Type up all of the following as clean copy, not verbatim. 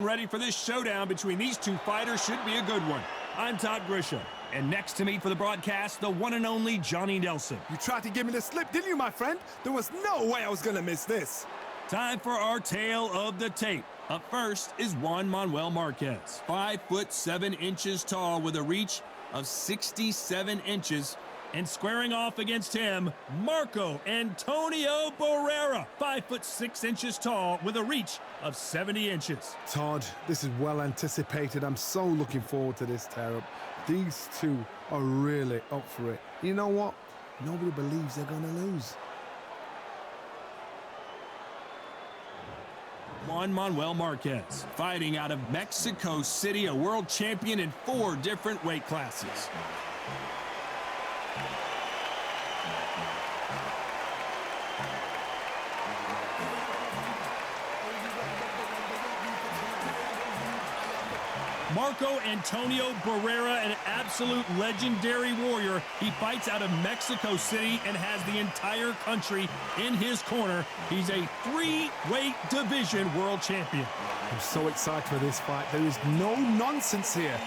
Ready for this showdown between these two fighters. Should be a good one. I'm Todd Grisham, and next to me for the broadcast, the one and only Johnny Nelson. You tried to give me the slip, didn't you, my friend? There was no way I was gonna miss this. Time for our tale of the tape. Up first is Juan Manuel Marguez, 5'7" tall with a reach of 67 inches. And squaring off against him, Marco Antonio Barrera, 5'6" tall with a reach of 70 inches. Todd, this is well anticipated. I'm so looking forward to this tear-up. These two are really up for it. You know what? Nobody believes they're gonna lose. Juan Manuel Marguez, fighting out of Mexico City, a world champion in 4 different weight classes. Marco Antonio Barrera, an absolute legendary warrior. He fights out of Mexico City and has the entire country in his corner. He's a 3-weight division world champion. I'm so excited for this fight. There is no nonsense here.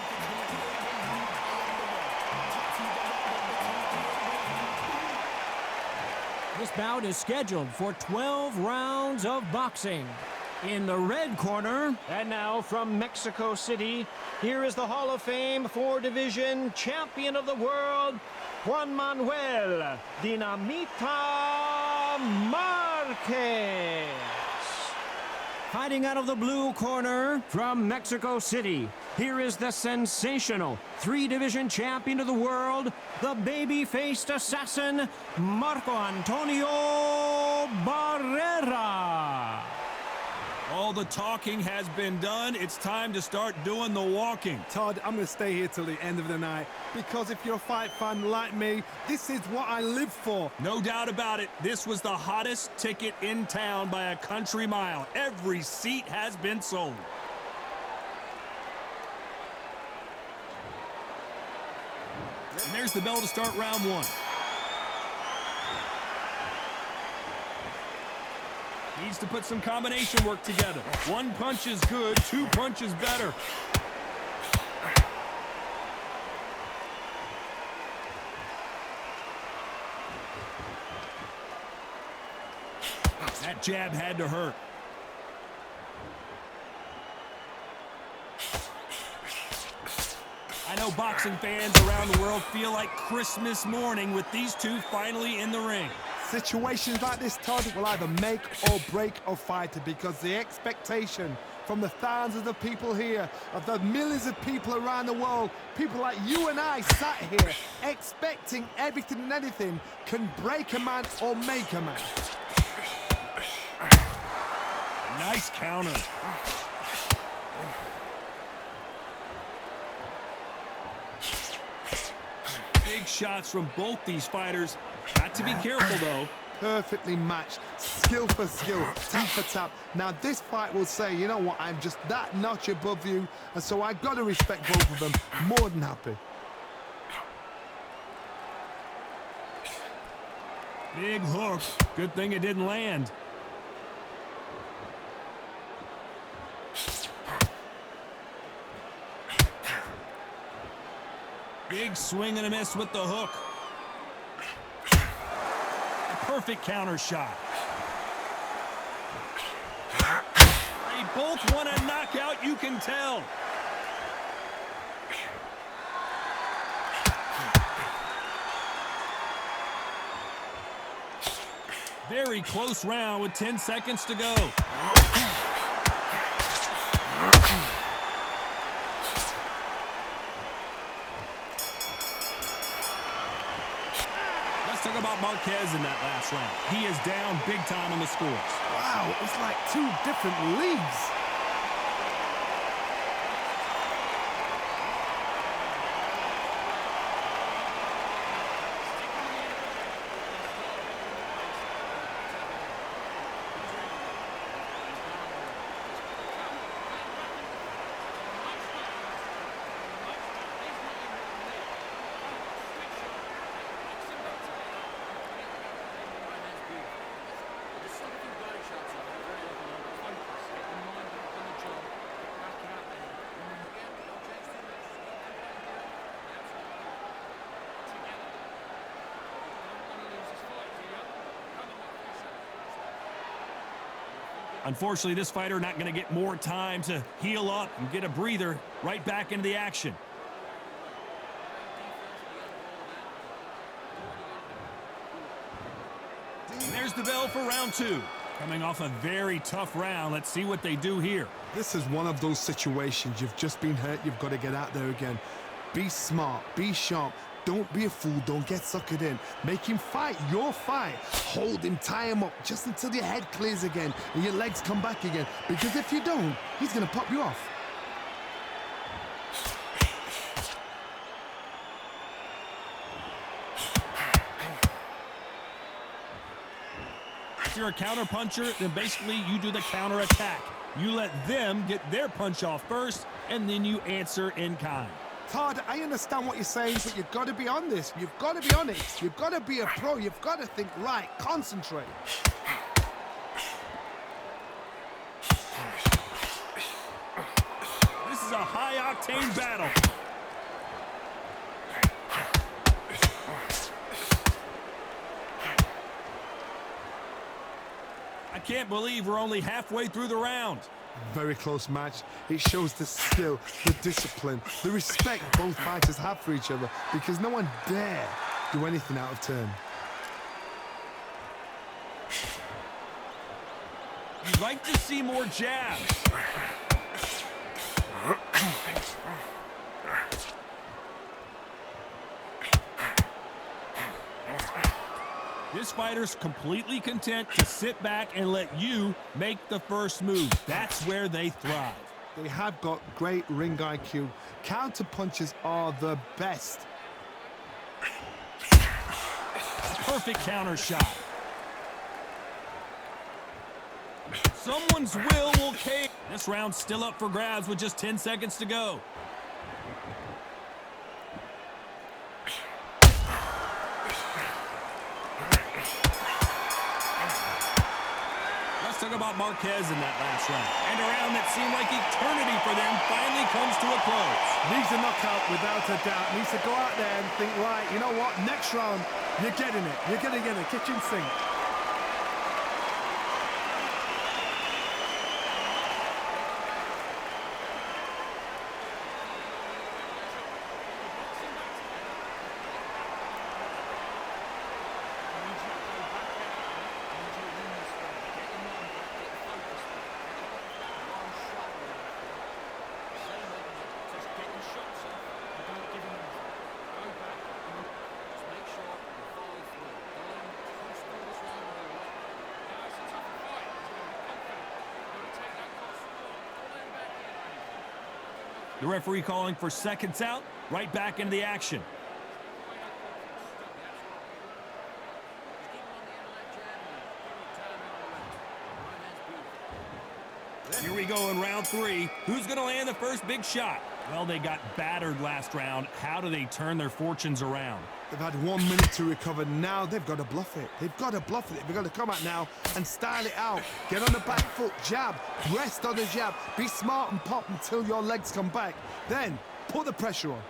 This bout is scheduled for 12 rounds of boxing. In the red corner, and now from Mexico City, here is the Hall of Fame 4-division champion of the world, Juan Manuel Dinamita Marquez. Fighting out of the blue corner from Mexico City, here is the sensational 3-division champion of the world, the baby-faced assassin, Marco Antonio Barrera. All the talking has been done. It's time to start doing the walking. Todd, I'm gonna stay here till the end of the night, because if you're a fight fan like me, this is what I live for. No doubt about it. This was the hottest ticket in town by a country mile. Every seat has been sold. And there's the bell to start round 1. Needs to put some combination work together. 1 punch is good, 2 punches better. That jab had to hurt. I know boxing fans around the world feel like Christmas morning with these two finally in the ring. Situations like this, Todd, will either make or break a fighter, because the expectation from the thousands of people here, of the millions of people around the world, people like you and I sat here expecting everything and anything, can break a man or make a man. Nice counter. Big shots from both these fighters. Got to be careful, though. Perfectly matched, skill for skill, tap for tap. Now this fight will say, you know what, I'm just that notch above you, and so I've got to respect both of them. More than happy. Big hook. Good thing it didn't land. Big swing and a miss with the hook. Perfect counter shot. They both want a knockout, you can tell. Very close round with 10 seconds to go. Talk about Marquez in that last round. He is down big time on the scores. Wow, it's like 2 different leagues. Unfortunately, this fighter not going to get more time to heal up and get a breather. Right back into the action. And there's the bell for round 2. Coming off a very tough round. Let's see what they do here. This is one of those situations. You've just been hurt. You've got to get out there again. Be smart. Be sharp. Don't be a fool. Don't get suckered in. Make him fight your fight. Hold him, tie him up just until your head clears again and your legs come back again. Because if you don't, he's going to pop you off. If you're a counter puncher, then basically you do the counter attack. You let them get their punch off first, and then you answer in kind. Todd, I understand what you're saying, but you've got to be on this. You've got to be on it. You've got to be a pro. You've got to think right. Concentrate. This is a high-octane battle. I can't believe we're only halfway through the round. Very close match. It shows the skill, the discipline, the respect both fighters have for each other, because no one dare do anything out of turn. You'd like to see more jabs. This fighter's completely content to sit back and let you make the first move. That's where they thrive. They have got great ring IQ. Counter punches are the best. Perfect counter shot. Someone's will cave. This round's still up for grabs with just 10 seconds to go. Let's talk about Marguez in that last round. And a round that seemed like eternity for them finally comes to a close. Needs a knockout without a doubt. Needs to go out there and think, right, you know what, next round, you're getting it. You're going to get a kitchen sink. The referee calling for seconds out, right back into the action. Here we go in round 3. Who's going to land the first big shot? Well, they got battered last round. How do they turn their fortunes around? They've had 1 minute to recover. Now they've got to bluff it. They've got to bluff it. They've got to come out now and style it out. Get on the back foot, jab, rest on the jab. Be smart and pop until your legs come back. Then put the pressure on.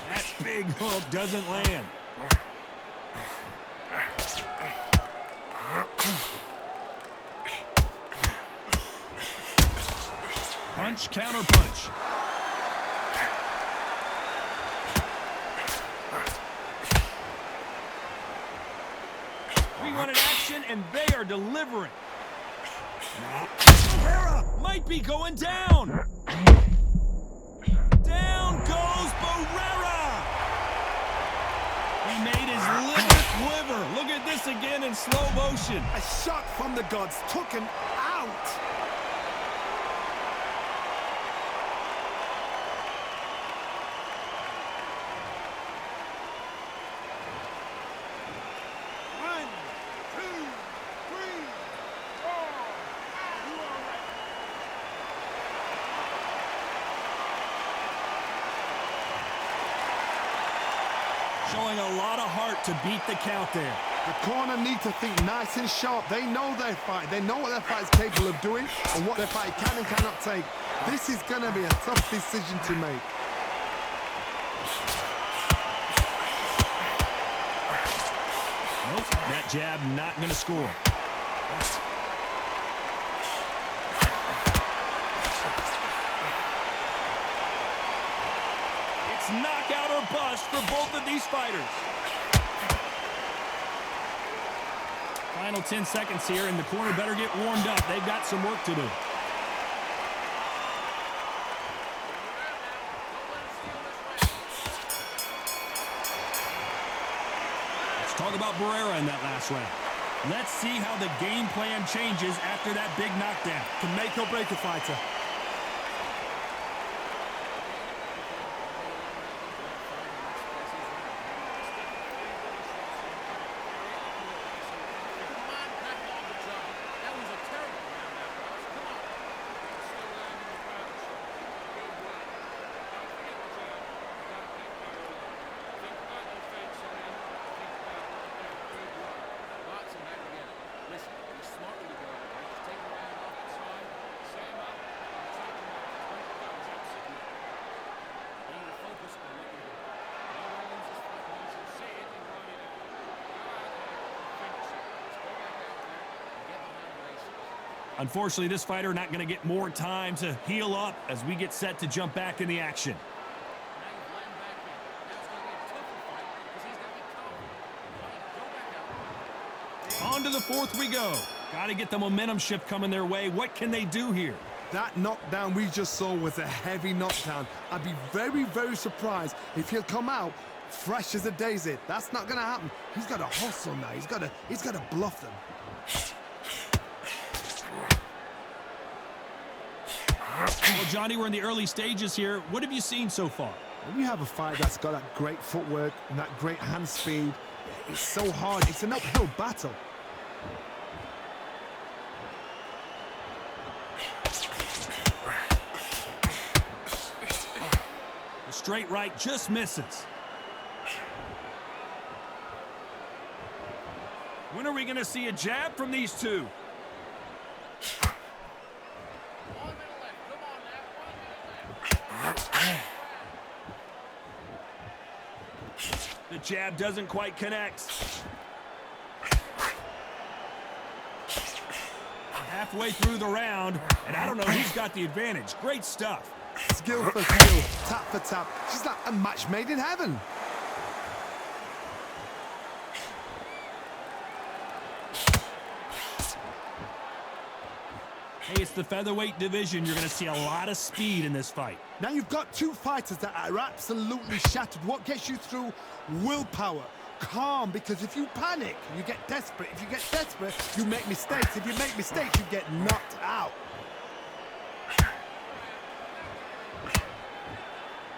That big hook doesn't land. Punch, counter punch. We wanted action, and they are delivering. Barrera might be going down. Down goes Barrera. He made his liver quiver. Look at this again in slow motion. A shot from the gods took him out. Showing a lot of heart to beat the count there. The corner need to think nice and sharp. They know their fight. They know what their fight is capable of doing and what their fight can and cannot take. This is going to be a tough decision to make. Nope, that jab not going to score. It's knockout or bust for both of these fighters. Final 10 seconds here, and the corner better get warmed up. They've got some work to do. Let's talk about Barrera in that last round. Let's see how the game plan changes after that big knockdown. To make or break a fighter. Unfortunately, this fighter not going to get more time to heal up as we get set to jump back in the action. On to the fourth we go. Got to get the momentum shift coming their way. What can they do here? That knockdown we just saw was a heavy knockdown. I'd be very, very surprised if he'll come out fresh as a daisy. That's not going to happen. He's got to hustle now. He's got to bluff them. Well, Johnny, we're in the early stages here. What have you seen so far? When you have a fight that's got that great footwork and that great hand speed, it's so hard. It's an uphill battle. The straight right just misses. When are we going to see a jab from these two? The jab doesn't quite connect. Halfway through the round, and I don't know who's got the advantage. Great stuff. Skill for skill, tap for tap. She's like a match made in heaven. Hey, it's the featherweight division. You're going to see a lot of speed in this fight. Now you've got two fighters that are absolutely shattered. What gets you through? Willpower. Calm, because if you panic, you get desperate. If you get desperate, you make mistakes. If you make mistakes, you get knocked out.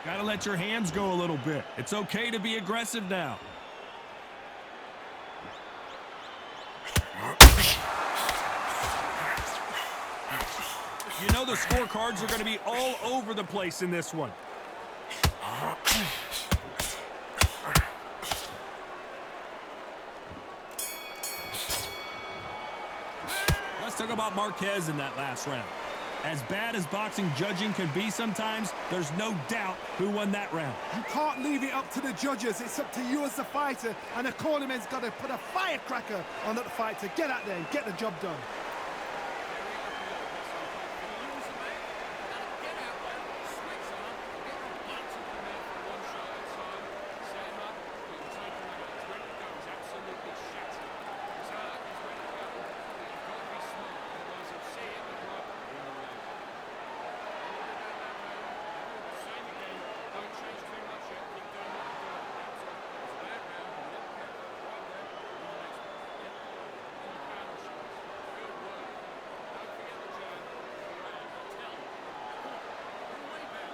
Got to let your hands go a little bit. It's okay to be aggressive now. You know the scorecards are going to be all over the place in this one. Let's talk about Marguez in that last round. As bad as boxing judging can be sometimes, there's no doubt who won that round. You can't leave it up to the judges. It's up to you as the fighter, and the cornerman's got to put a firecracker on that fight to get out there and get the job done.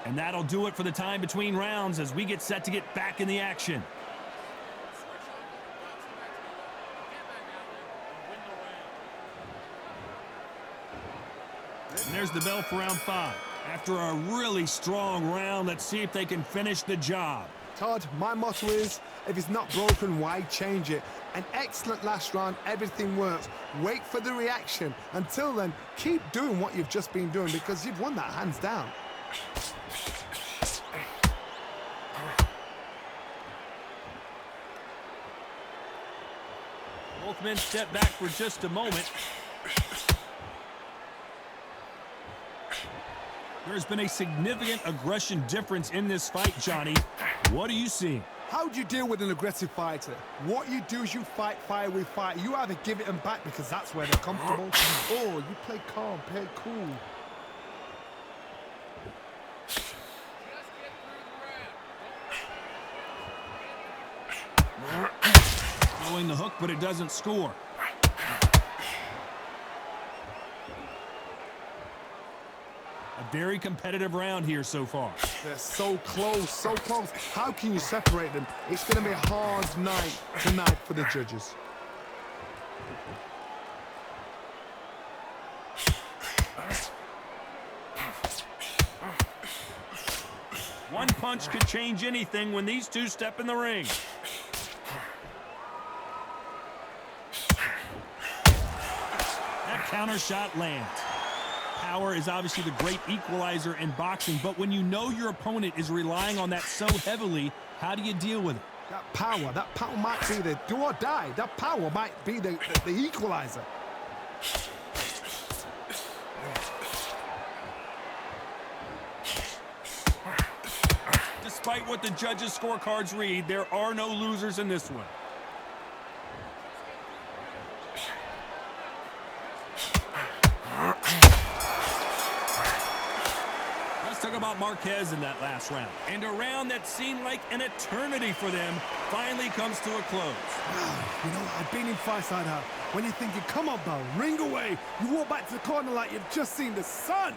And that'll do it for the time between rounds as we get set to get back in the action. And there's the bell for round 5. After a really strong round, let's see if they can finish the job. Todd, my motto is, if it's not broken, why change it? An excellent last round, everything works. Wait for the reaction. Until then, keep doing what you've just been doing because you've won that hands down. Both men step back for just a moment. There's been a significant aggression difference in this fight, Johnny. What are you seeing? How do you deal with an aggressive fighter? What you do is you fight fire with fire. You either give it them back because that's where they're comfortable, or you play calm, play cool. Throwing the hook, but it doesn't score. A very competitive round here so far. They're so close, so close. How can you separate them? It's going to be a hard night tonight for the judges. One punch could change anything when these two step in the ring. That counter shot lands. Power is obviously the great equalizer in boxing, but when you know your opponent is relying on that so heavily, how do you deal with it? That power might be the do or die. That power might be the equalizer. Despite what the judges' scorecards read, there are no losers in this one. Talk about Marguez in that last round. And a round that seemed like an eternity for them finally comes to a close. You know, I've been in fights like that. When you're thinking, come on, Bell, ring away. You walk back to the corner like you've just seen the sun.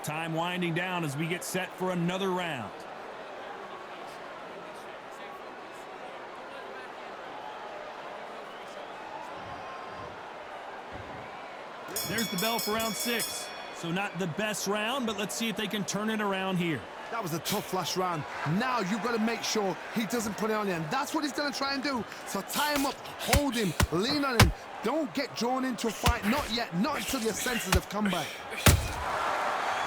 Time winding down as we get set for another round. There's the bell for round 6. So not the best round, but let's see if they can turn it around here. That was a tough last round. Now you've got to make sure he doesn't put it on you, and that's what he's going to try and do. So tie him up, hold him, lean on him. Don't get drawn into a fight. Not yet. Not until your senses have come back.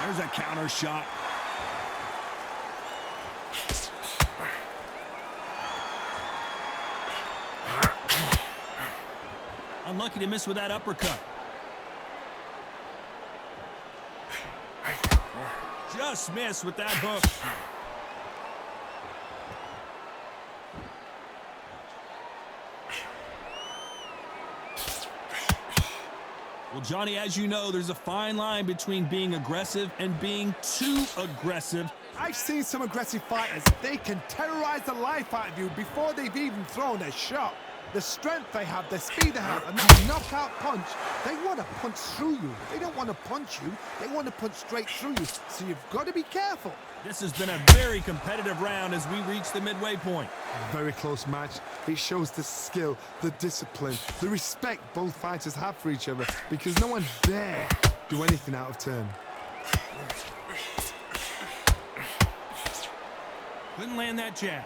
There's a counter shot. Unlucky to miss with that uppercut. Just missed with that hook. Well, Johnny, as you know, there's a fine line between being aggressive and being too aggressive. I've seen some aggressive fighters. They can terrorize the life out of you before they've even thrown a shot. The strength they have, the speed they have, and that knockout punch, they want to punch through you. They don't want to punch you. They want to punch straight through you. So you've got to be careful. This has been a very competitive round as we reach the midway point. A very close match. It shows the skill, the discipline, the respect both fighters have for each other, because no one dare do anything out of turn. Couldn't land that jab.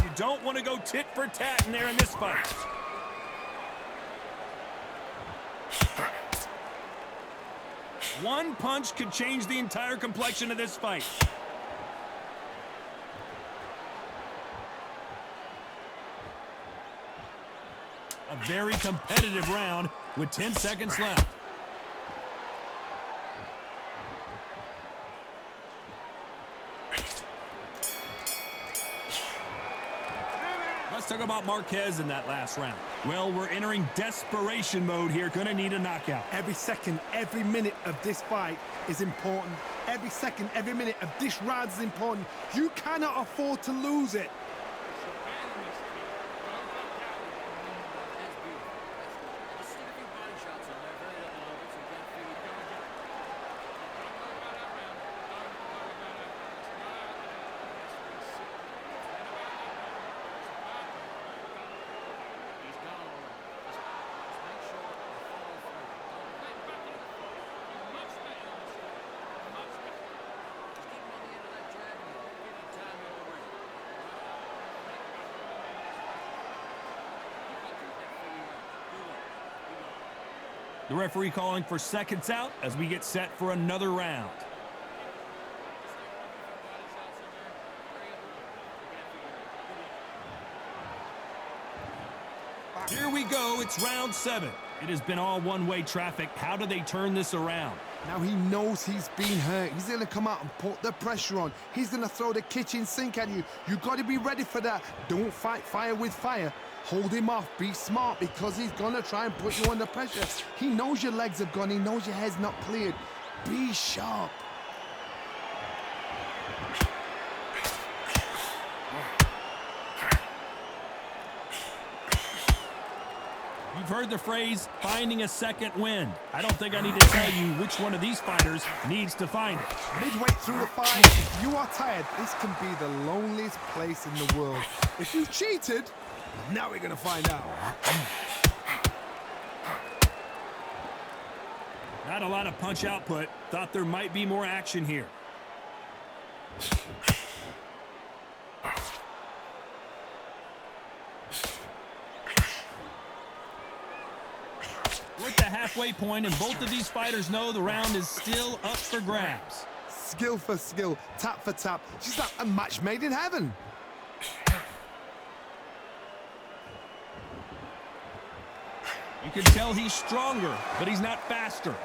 You don't want to go tit for tat in there in this fight. One punch could change the entire complexion of this fight. A very competitive round with 10 seconds left. Let's talk about Marguez in that last round. Well, we're entering desperation mode here. Gonna need a knockout. Every second, every minute of this fight is important. Every second, every minute of this round is important. You cannot afford to lose it. The referee calling for seconds out as we get set for another round. Here we go. It's round 7. It has been all one-way traffic. How do they turn this around? Now he knows he's been hurt. He's going to come out and put the pressure on. He's going to throw the kitchen sink at you. You got to be ready for that. Don't fight fire with fire. Hold him off. Be smart because he's going to try and put you under pressure. He knows your legs have gone. He knows your head's not cleared. Be sharp. You've heard the phrase, finding a second wind. I don't think I need to tell you which one of these fighters needs to find it. Midway through the fight, if you are tired, this can be the loneliest place in the world. If you cheated, now we're going to find out. Not a lot of punch output. Thought there might be more action here. We're at the halfway point, and both of these fighters know the round is still up for grabs. Skill for skill, tap for tap. She's like a match made in heaven. You can tell he's stronger, but he's not faster.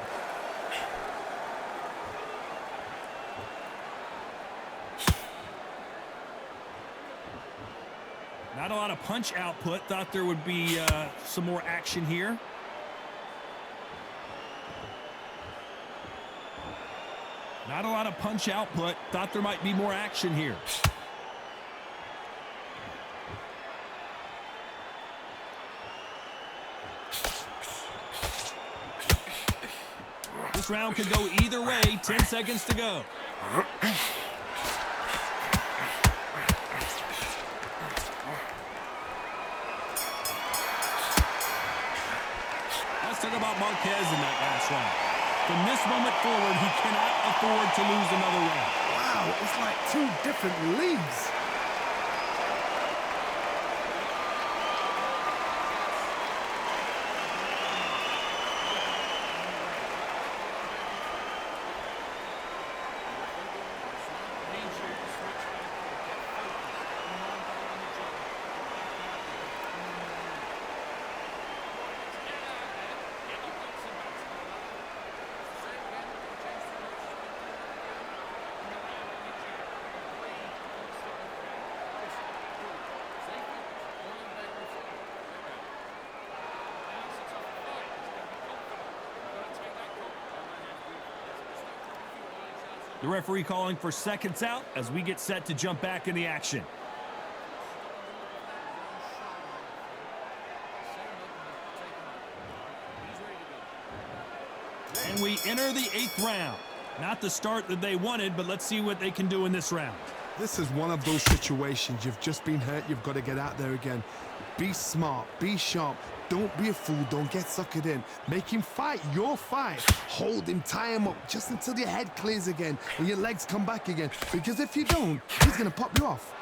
Not a lot of punch output. Thought there would be some more action here. Not a lot of punch output. Thought there might be more action here. This round could go either way. 10 seconds to go. Let's talk about Marguez in that last round. From this moment forward, he cannot afford to lose another round. Wow, it's like 2 different leagues. The referee calling for seconds out as we get set to jump back in the action. And we enter the 8th round. Not the start that they wanted, but let's see what they can do in this round. This is one of those situations. You've just been hurt. You've got to get out there again. Be smart. Be sharp. Don't be a fool. Don't get suckered in. Make him fight your fight. Hold him. Tie him up just until your head clears again and your legs come back again. Because if you don't, he's going to pop you off.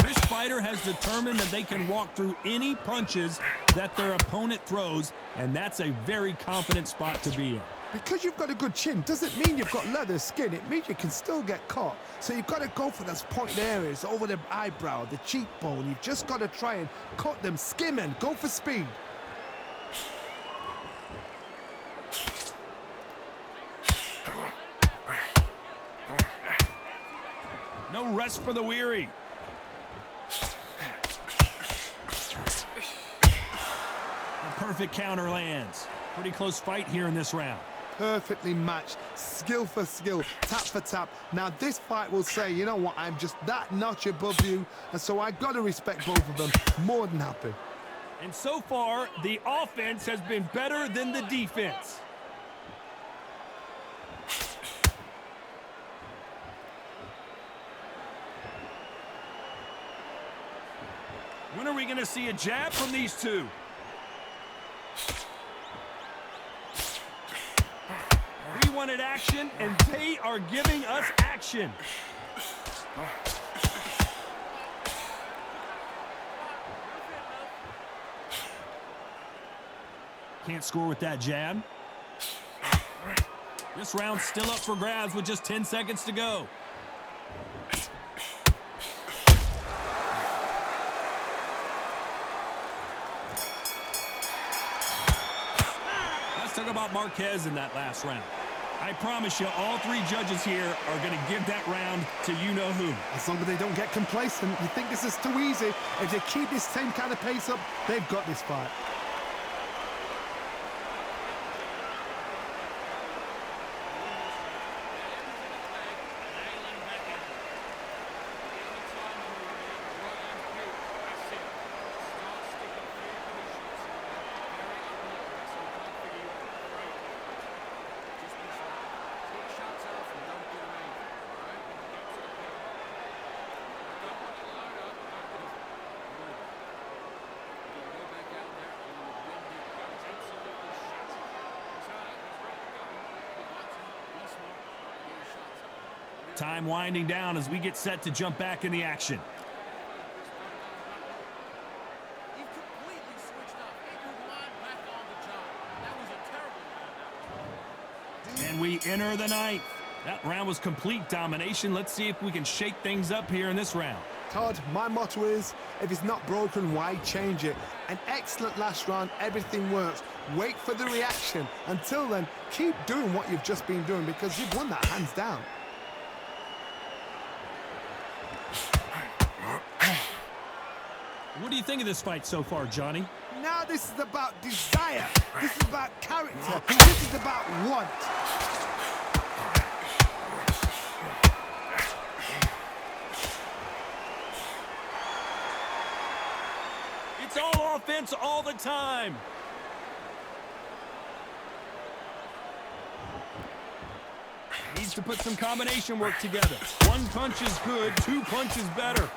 This fighter has determined that they can walk through any punches that their opponent throws, and that's a very confident spot to be in. Because you've got a good chin doesn't mean you've got leather skin. It means you can still get caught. So you've got to go for those pointed areas over the eyebrow, the cheekbone. You've just got to try and cut them, skim and go for speed. No rest for the weary. A perfect counter lands. Pretty close fight here in this round. Perfectly matched, skill for skill, tap for tap. Now this fight will say, you know what, I'm just that notch above you, and so I got to respect both of them. More than happy. And so far, the offense has been better than the defense. When are we going to see a jab from these two? We wanted action, and they are giving us action. Can't score with that jab. This round's still up for grabs with just 10 seconds to go. Let's talk about Marguez in that last round. I promise you, all three judges here are going to give that round to you-know-who. As long as they don't get complacent, you think this is too easy. If they keep this same kind of pace up, they've got this fight. Time winding down as we get set to jump back in the action. You've completely switched up. Get your mind back on the job. That was a terrible round. And we enter the ninth. That round was complete domination. Let's see if we can shake things up here in this round. Todd, my motto is, if it's not broken, why change it? An excellent last round, everything works. Wait for the reaction. Until then, keep doing what you've just been doing because you've won that hands down. What do you think of this fight so far, Johnny? Now this is about desire. This is about character. This is about want. It's all offense all the time. Needs to put some combination work together. One punch is good, two punches better.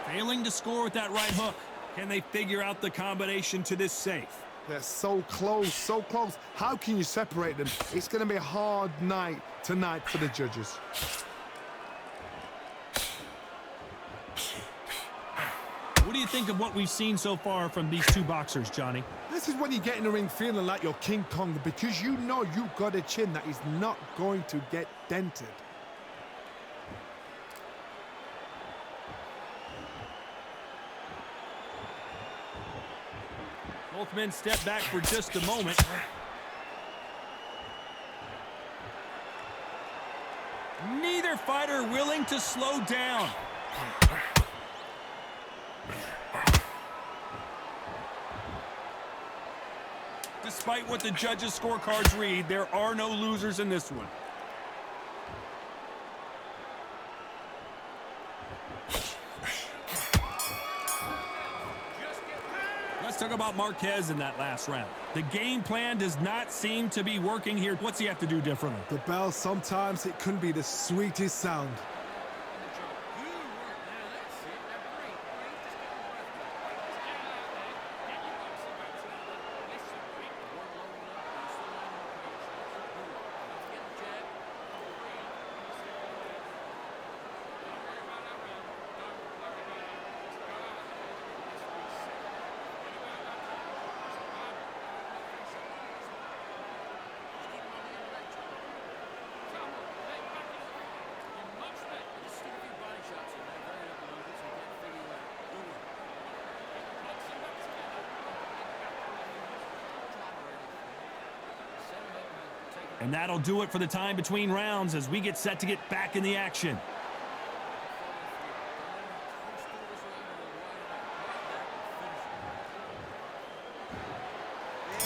Failing to score with that right hook. Can they figure out the combination to this safe? They're so close, so close. How can you separate them? It's going to be a hard night tonight for the judges. What do you think of what we've seen so far from these two boxers, Johnny? This is when you get in the ring feeling like you're King Kong because you know you've got a chin that is not going to get dented. Both men step back for just a moment. Neither fighter willing to slow down. Despite what the judges' scorecards read, there are no losers in this one. Let's talk about Marguez in that last round. The game plan does not seem to be working here. What's he have to do differently? The bell, sometimes it can be the sweetest sound. And that'll do it for the time between rounds as we get set to get back in the action.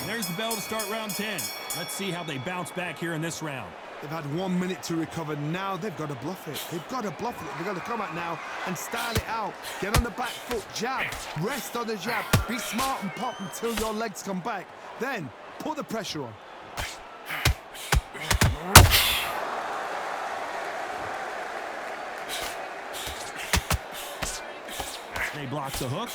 And there's the bell to start round 10. Let's see how they bounce back here in this round. They've had 1 minute to recover. Now they've got to bluff it. They've got to bluff it. They've got to come out now and style it out. Get on the back foot, jab, rest on the jab. Be smart and pop until your legs come back. Then put the pressure on. They block the hook.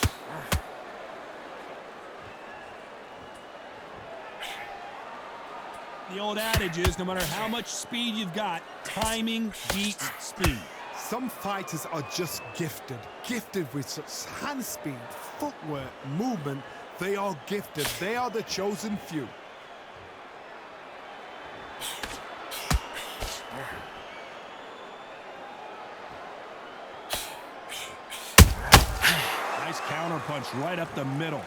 The old adage is no matter how much speed you've got, timing beats speed. Some fighters are just gifted with such hand speed, footwork, movement. They are gifted. They are the chosen few. Nice counter punch right up the middle.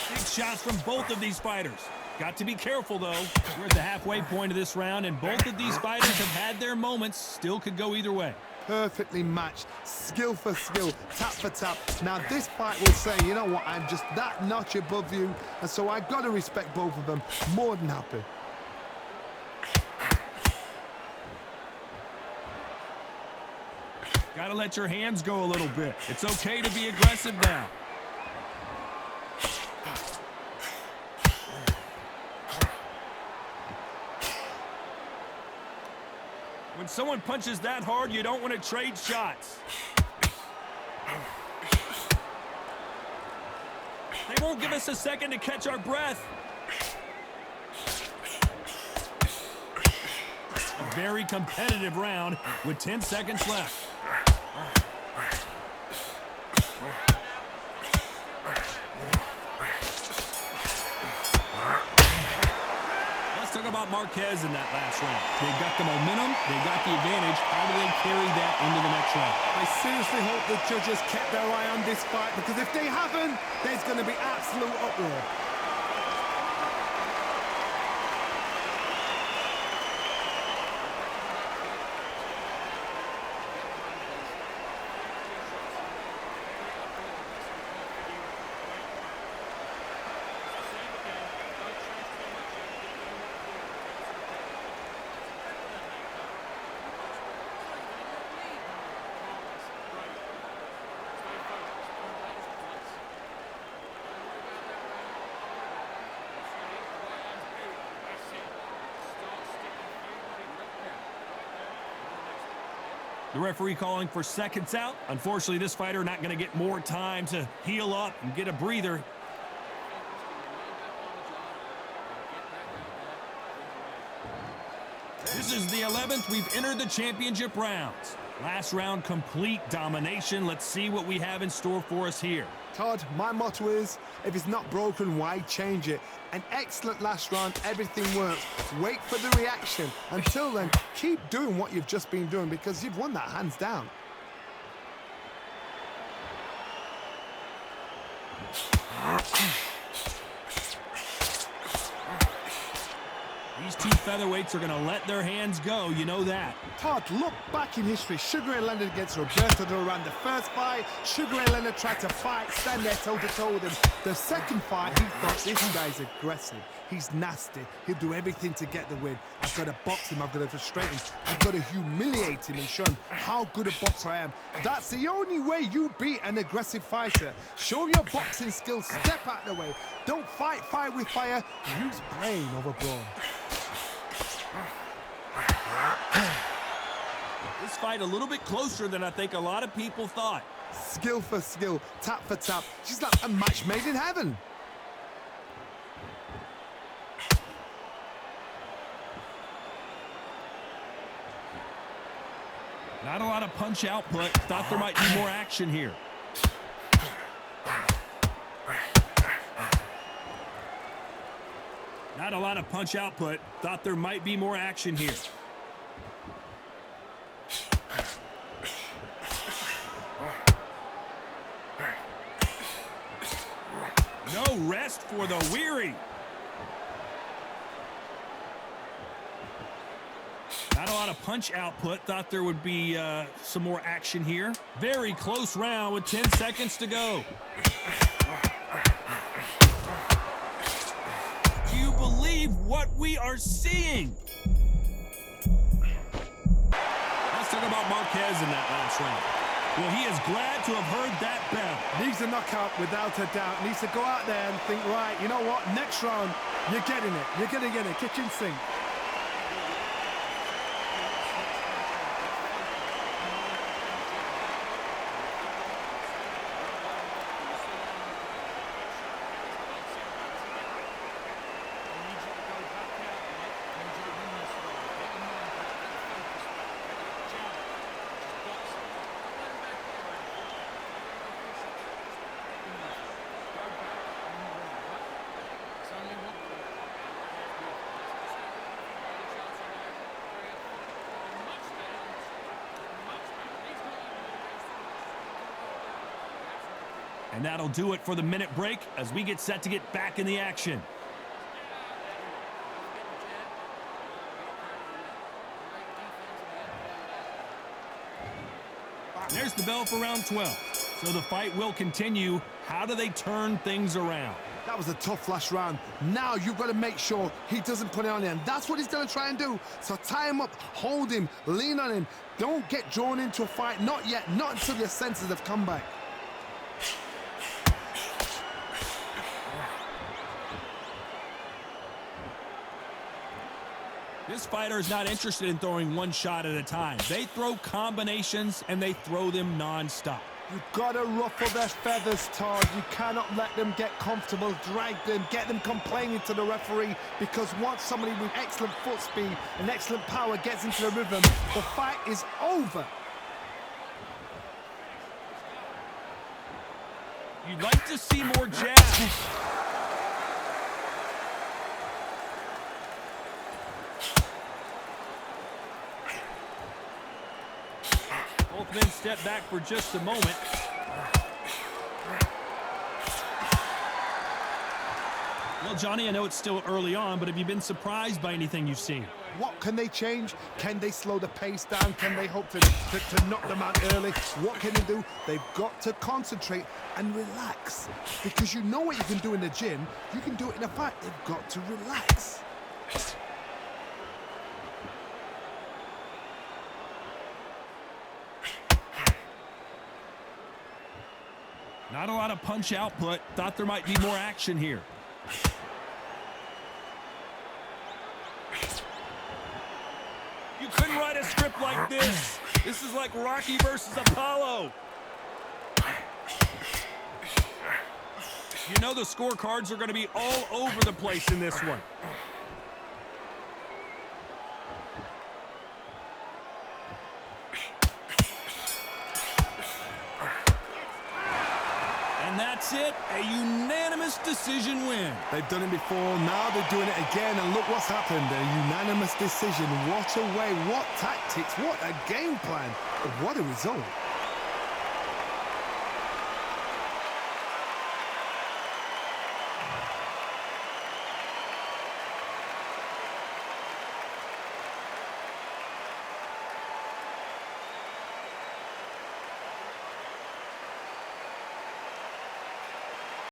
Big shots from both of these fighters. Got to be careful, though. We're at the halfway point of this round, and both of these fighters have had their moments. Still could go either way. Perfectly matched, skill for skill, tap for tap. Now this fight will say, you know what, I'm just that notch above you, and so I've got to respect both of them. More than happy. Gotta let your hands go a little bit. It's okay to be aggressive now. When someone punches that hard, you don't want to trade shots. They won't give us a second to catch our breath. A very competitive round with 10 seconds left. Talk about Marguez in that last round. They've got the momentum, they've got the advantage. How do they carry that into the next round? I seriously hope the judges kept their eye on this fight, because if they haven't, there's going to be absolute uproar. The referee calling for seconds out. Unfortunately, this fighter not going to get more time to heal up and get a breather. This is the 11th. We've entered the championship rounds. Last round, complete domination. Let's see what we have in store for us here. Todd, my motto is, if it's not broken, why change it? An excellent last round, everything works. Wait for the reaction. Until then, keep doing what you've just been doing, because you've won that hands down. These two featherweights are going to let their hands go, you know that. Todd, look back in history. Sugar Ray Leonard against Roberto Duran. The first fight, Sugar Ray Leonard tried to fight, stand there toe-to-toe with him. The second fight, he thought, this guy's aggressive. He's nasty. He'll do everything to get the win. I've got to box him. I've got to frustrate him. I've got to humiliate him and show him how good a boxer I am. That's the only way you beat an aggressive fighter. Show your boxing skills. Step out of the way. Don't fight fire with fire. Use brain over brawn. This fight a little bit closer than I think a lot of people thought. Skill for skill, tap for tap. She's like a match made in heaven. Not a lot of punch output. Thought there might be more action here. Not a lot of punch output. Thought there might be more action here. No rest for the weary. Not a lot of punch output. Thought there would be some more action here. Very close round with 10 seconds to go. Do you believe what we are seeing? Let's talk about Marguez in that last round. Well, he is glad to have heard that bell. Needs a knockout without a doubt. Needs to go out there and think, right, you know what? Next round, you're getting it. You're going to get it. Kitchen sink. And that'll do it for the minute break as we get set to get back in the action. There's the bell for round 12. So the fight will continue. How do they turn things around? That was a tough last round. Now you've got to make sure he doesn't put it on him. That's what he's going to try and do. So tie him up, hold him, lean on him. Don't get drawn into a fight. Not yet. Not until your senses have come back. This fighter is not interested in throwing one shot at a time. They throw combinations, and they throw them non-stop. You've got to ruffle their feathers, Todd. You cannot let them get comfortable, drag them, get them complaining to the referee, because once somebody with excellent foot speed and excellent power gets into the rhythm, the fight is over. You'd like to see more jabs. Both men step back for just a moment. Well, Johnny, I know it's still early on, but have you been surprised by anything you've seen? What can they change? Can they slow the pace down? Can they hope to knock them out early? What can they do? They've got to concentrate and relax. Because you know what you can do in the gym. You can do it in a fight. They've got to relax. Not a lot of punch output. Thought there might be more action here. You couldn't write a script like this. This is like Rocky versus Apollo. You know the scorecards are going to be all over the place in this one. And that's it, a unanimous decision win. They've done it before, now they're doing it again, and look what's happened. A unanimous decision. What a way, what tactics, what a game plan. What a result.